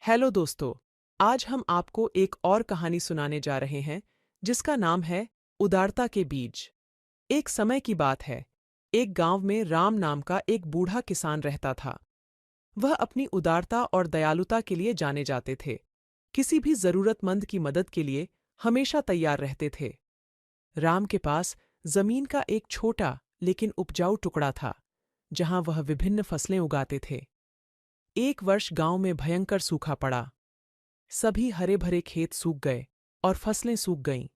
Hello दोस्तों, आज हम आपको एक और कहानी सुनाने जा रहे हैं जिसका नाम है उदारता के बीज। एक समय की बात है, एक गांव में राम नाम का एक बूढ़ा किसान रहता था। वह अपनी उदारता और दयालुता के लिए जाने जाते थे। किसी भी जरूरतमंद की मदद के लिए हमेशा तैयार रहते थे। राम के पास जमीन का एक छोटा लेकिन उपजाऊ टुकड़ा था, जहां वह विभिन्न फसलें उगाते थे। एक वर्ष गांव में भयंकर सूखा पड़ा। सभी हरे भरे खेत सूख गए और फसलें सूख गईं।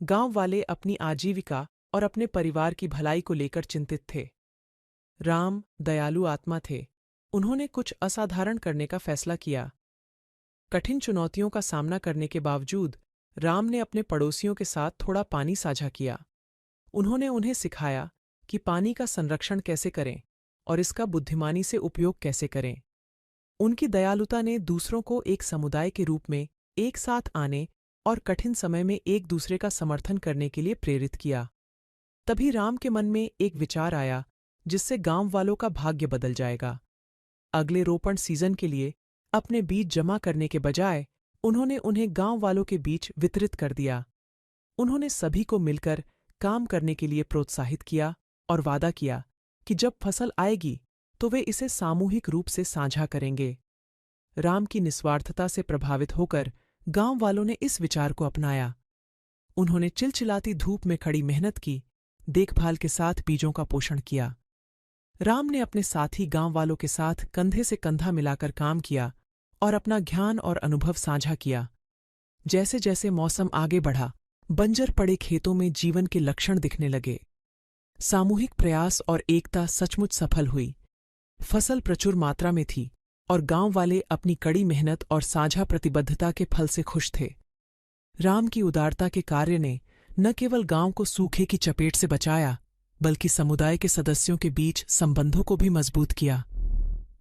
गांव वाले अपनी आजीविका और अपने परिवार की भलाई को लेकर चिंतित थे। राम दयालु आत्मा थे। उन्होंने कुछ असाधारण करने का फैसला किया। कठिन चुनौतियों का सामना करने के बावजूद राम ने अपने पड़ोसियों के साथ थोड़ा पानी साझा किया। उन्होंने उन्हें सिखाया कि पानी का संरक्षण कैसे करें और इसका बुद्धिमानी से उपयोग कैसे करें। उनकी दयालुता ने दूसरों को एक समुदाय के रूप में एक साथ आने और कठिन समय में एक दूसरे का समर्थन करने के लिए प्रेरित किया। तभी राम के मन में एक विचार आया जिससे गांव वालों का भाग्य बदल जाएगा। अगले रोपण सीजन के लिए अपने बीज जमा करने के बजाय उन्होंने उन्हें गांव वालों के बीच वितरित कर दिया। उन्होंने सभी को मिलकर काम करने के लिए प्रोत्साहित किया और वादा किया कि जब फसल आएगी तो वे इसे सामूहिक रूप से साझा करेंगे। राम की निस्वार्थता से प्रभावित होकर गांव वालों ने इस विचार को अपनाया। उन्होंने चिलचिलाती धूप में खड़ी मेहनत की, देखभाल के साथ बीजों का पोषण किया। राम ने अपने साथी गांव वालों के साथ कंधे से कंधा मिलाकर काम किया और अपना ज्ञान और अनुभव साझा किया। जैसे जैसे मौसम आगे बढ़ा, बंजर पड़े खेतों में जीवन के लक्षण दिखने लगे। सामूहिक प्रयास और एकता सचमुच सफल हुई। फसल प्रचुर मात्रा में थी और गांव वाले अपनी कड़ी मेहनत और साझा प्रतिबद्धता के फल से खुश थे। राम की उदारता के कार्य ने न केवल गांव को सूखे की चपेट से बचाया, बल्कि समुदाय के सदस्यों के बीच संबंधों को भी मजबूत किया।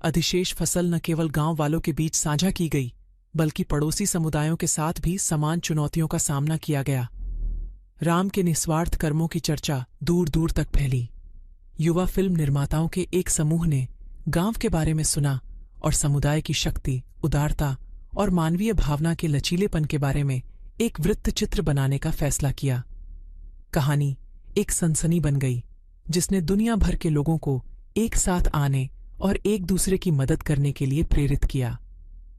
अधिशेष फसल न केवल गांव वालों के बीच साझा की गई, बल्कि पड़ोसी समुदायों के साथ भी समान चुनौतियों का सामना किया गया। राम के निस्वार्थ कर्मों की चर्चा दूर दूर तक फैली। युवा फिल्म निर्माताओं के एक समूह ने गांव के बारे में सुना और समुदाय की शक्ति, उदारता और मानवीय भावना के लचीलेपन के बारे में एक वृत्तचित्र बनाने का फैसला किया। कहानी एक सनसनी बन गई, जिसने दुनिया भर के लोगों को एक साथ आने और एक दूसरे की मदद करने के लिए प्रेरित किया।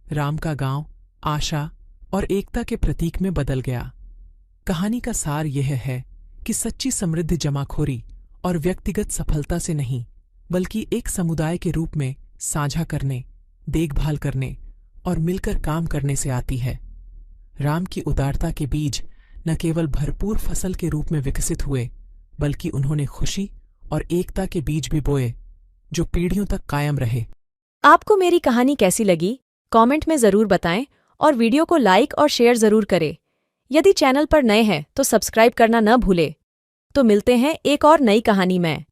राम का गांव आशा और एकता के प्रतीक में बदल गया। कहानी का सार यह है कि सच्ची समृद्धि जमाखोरी और व्यक्तिगत सफलता से नहीं, बल्कि एक समुदाय के रूप में साझा करने, देखभाल करने और मिलकर काम करने से आती है। राम की उदारता के बीज न केवल भरपूर फसल के रूप में विकसित हुए, बल्कि उन्होंने खुशी और एकता के बीज भी बोए, जो पीढ़ियों तक कायम रहे। आपको मेरी कहानी कैसी लगी? कमेंट में ज़रूर बताएं और वीडियो को लाइक और शेयर ज़रूर करें। यदि चैनल पर नए हैं तो सब्सक्राइब करना न भूलें। तो मिलते हैं एक और नई कहानी में।